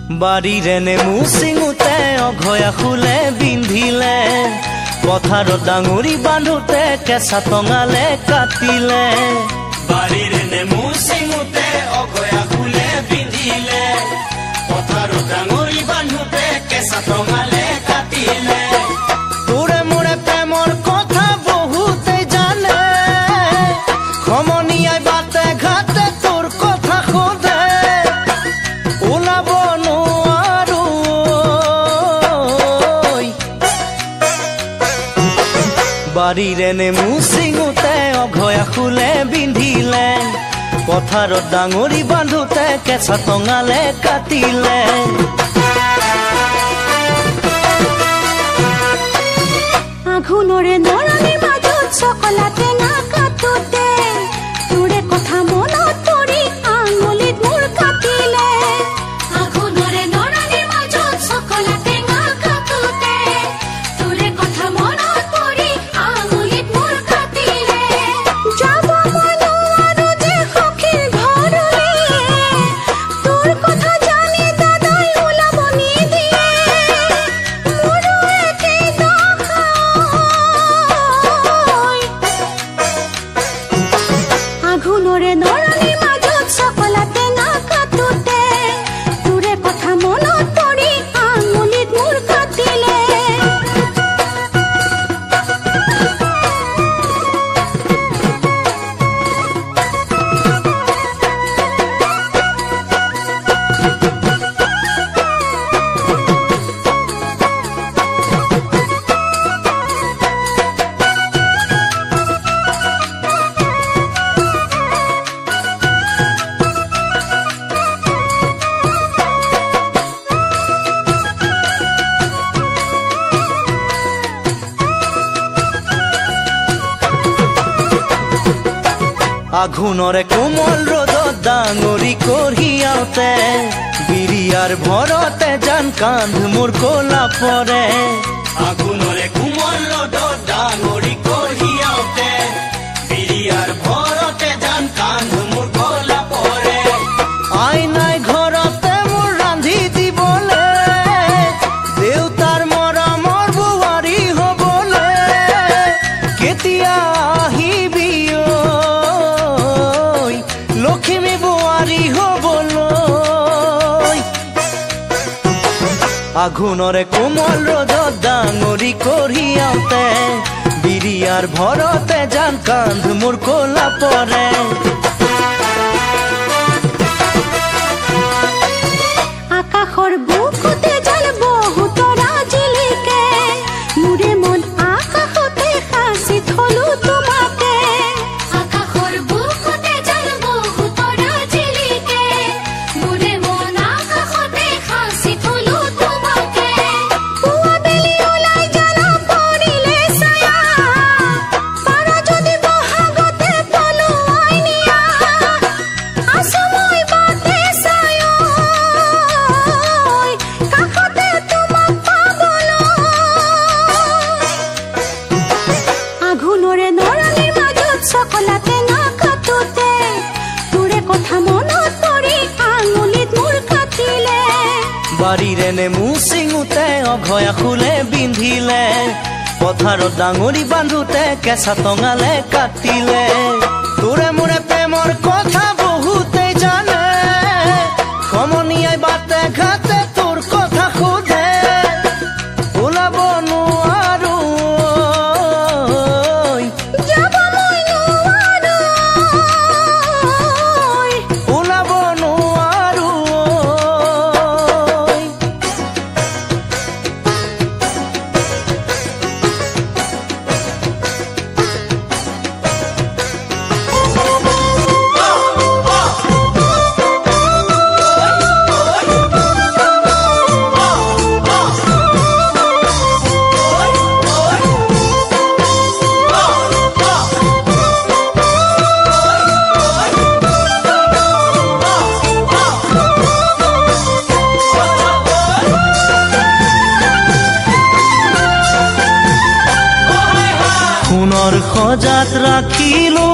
বাৰীৰে নেমু চিঙোতে অঘয়া ফুলে বিন্ধিলে পথাৰত ডাঙৰি বান্ধোতে কেঁচা টঙালে কাটিলে বাৰীৰে নেমু চিঙোতে অঘয়া ফুলে বিন্ধিলে পথাৰত ডাঙৰি বান্ধোতে কেঁচা টঙালে কাটিলে তোৰে মোৰে প্ৰেমৰ কথা বহুতে জানে সমনীয়াই বাটে ঘাটে তোৰ কথা সোধে ওলাব নোৱাৰো বাৰীৰে নেমু চিঙোতে অঘয়া ফুলে বিন্ধিলে পথাৰত ডাঙৰি বান্ধোতে কেঁচা টঙালে কাটিলে আঘোণৰে নৰণিৰ মাজত চকলা টেঙা কাটোতে তোৰে কথা মনত পৰি আঙুলিত মোৰ কাটিলে আঘোণৰে নৰণিৰ মাজত চকলা টেঙা কাটোতে তোৰে কথা মনত পৰি আঙুলিত মোৰ কাটিলে যাব মই নোৱাৰো যে সখীৰ ঘৰলৈ তোৰ কথা জানি দাদাই ওলাব নিদিয়ে মোৰো একেই আঘোণৰে নৰণিৰ মাজত চকলা টেঙা কাটোতে তোৰে কথা মনত পৰি আঙুলিত মোৰ কাটিলে আঘোণৰে কোমল ৰ'দত ডাঙৰি কঢ়িয়াওতে বিৰিয়াৰ ভৰতে জান কান্ধ মোৰ কলা পৰে আঘোণৰে কোমল ৰ'দত ডাঙৰি কঢ়িয়াওতে বিৰিয়াৰ ভৰতে জান কান্ধ মোৰ কলা পৰে আইনাই ঘৰতে মোৰ ৰান্ধি দিবলে দেউতাৰ মৰমৰ বোৱাৰী হ'বলে কেতিয়া আহিবি লক্ষ্মী বোৱাৰী হ'বলৈ আঘোণৰে কোমল ৰ'দত ডাঙৰি কঢ়িয়াওতে বিৰিয়াৰ ভৰতে জান কান্ধ মোৰ কলা পৰে আকাশৰ বুকুতে জাল বহুতৰা জিলিকে মোৰে মন আকাশতে সাঁচি থলো তোমাকে আকাশৰ বুকুতে জাল বহুতৰা জিলিকে মোৰে মন আকাশতে সাঁচি থলো তোমাকে পুৱা বেলি ওলাই জ্বালা পৰিলে ছায়া পাৰা যদি বহাগতে পলুৱাই নিয়া আছো মই বাটে চায় কাষতে তোমাক পাবলৈ আঘোণৰে নৰণিৰ মাজত চকলা টেঙা কাটোতে তোৰে কথা মনত পৰি আঙুলিত মোৰ কাটিলে বাৰীৰে নেমু চিঙোতে অঘয়া ফুলে বিন্ধিলে পথাৰত ডাঙৰি বান্ধোতে কেঁচা টঙালে কাটিলে তোৰে মোৰে প্ৰেমৰ কথা বহুতে জানে সমনীয়াই বাটে ঘাটে তোৰ কথা সোধে ওলাব নোৱাৰো যাব মই নোৱাৰো ওলাব নোৱাৰো সজাত ৰাখিলো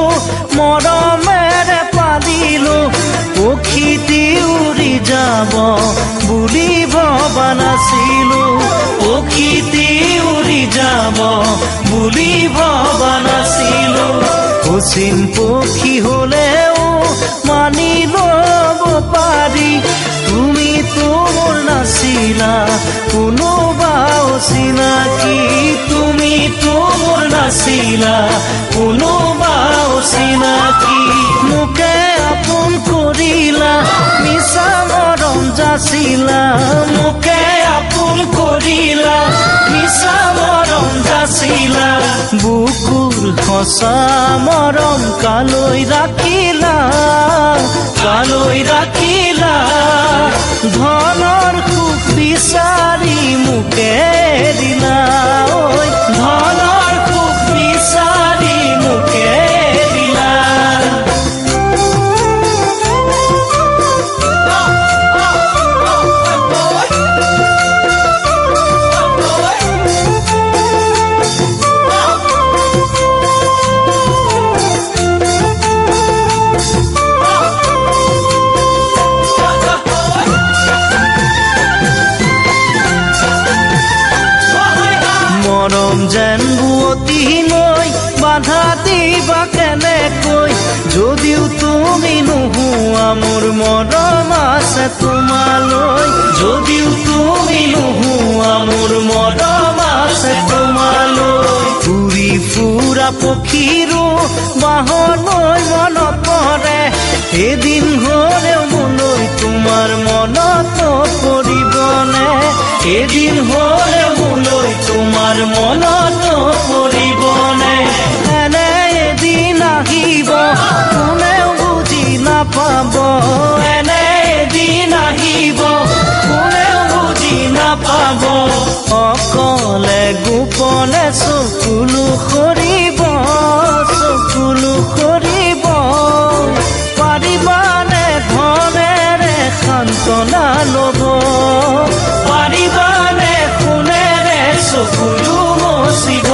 মৰমেৰে পালিলো পক্ষীটি উৰি যাব বুলি ভবা নাছিলো পক্ষীটি উৰি যাব বুলি ভবা নাছিলো অচিন পক্ষী হলেও মানি ল'ব পাৰি তুমিতো মোৰ নাছিলা কোনোবা অচিনাকি তুমিতো মোৰ নাছিলা কোনোবা অচিনাকি মোকে আপোন কৰিলা মিছা মৰম যাচিলা মোকে আপোন কৰিলা মিছা মৰম যাচিলা বুকুৰ সঁচা মৰম কালৈ ৰাখিলা ধনৰ সুখ বিচাৰি মোকে দিলা ঐ ধনৰ সুখ বিচাৰি মোকে দিলা মৰম যেন বুৱতী নৈ বাধা দিবা কেনেকৈ যদিও তুমি নোহোৱা মোৰ মৰম আছে তোমালৈ যদিও তুমি নোহোৱা মোৰ মৰম আছে তোমালৈ ফুৰি ফুৰা পক্ষীৰো বাহলৈ মনত পৰে এদিন হ'লেও মোলৈ তোমাৰ মনত পৰিবনে এদিন হ'লেও মোলৈ তোমাৰ মনত পৰিবনে এনে এদিন আহিব কোনেও বুজি নাপাব এনে এদিন আহিব কোনেও বুজি নাপাব অকলে গোপনে চকুলো সৰিব পাৰিবানে ধনেৰে সান্তনা ল'ব পাৰিবানে সোণেৰে চকুলো মচিব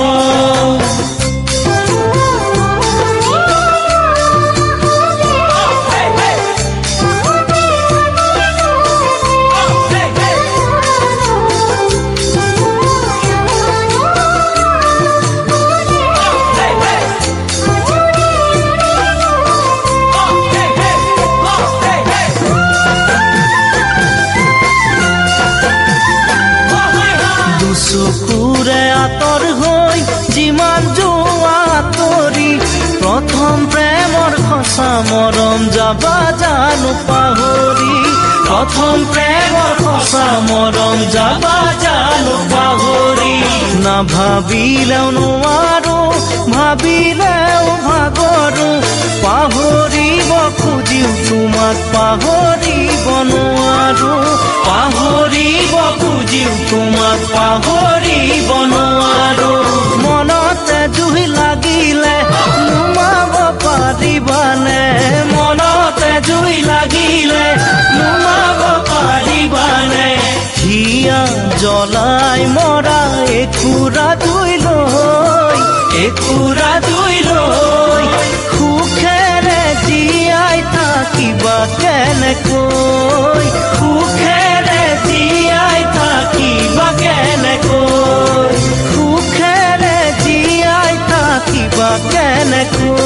চকুৰে আঁতৰ হৈ যিমান যোৱা আঁতৰি প্ৰথম প্ৰেমৰ সঁচা মৰম যাবা জানো পাহৰি প্ৰথম প্ৰেমৰ সঁচা মৰম যাবা জানো পাহৰি নাভাবিলেও নোৱাৰো ভাবিলেও ভাগৰো পাহৰিব খুজিও তোমাক পাহৰিব নোৱাৰো পাহৰিব খুজিও তোমাক পাহৰিব নোৱাৰো মনতে জুই লাগিলে নুমাব পাৰিবানে মনতে জুই লাগিলে নুমাব পাৰিবানে হিয়া জ্বলাই মৰা একুৰা জুই লৈ সুখেৰে জীয়াই থাকিবা কেনেকৈ সুখেৰে জীয়াই থাকিবা কেনেকৈ সুখেৰে জীয়াই থাকিবা কেনেকৈ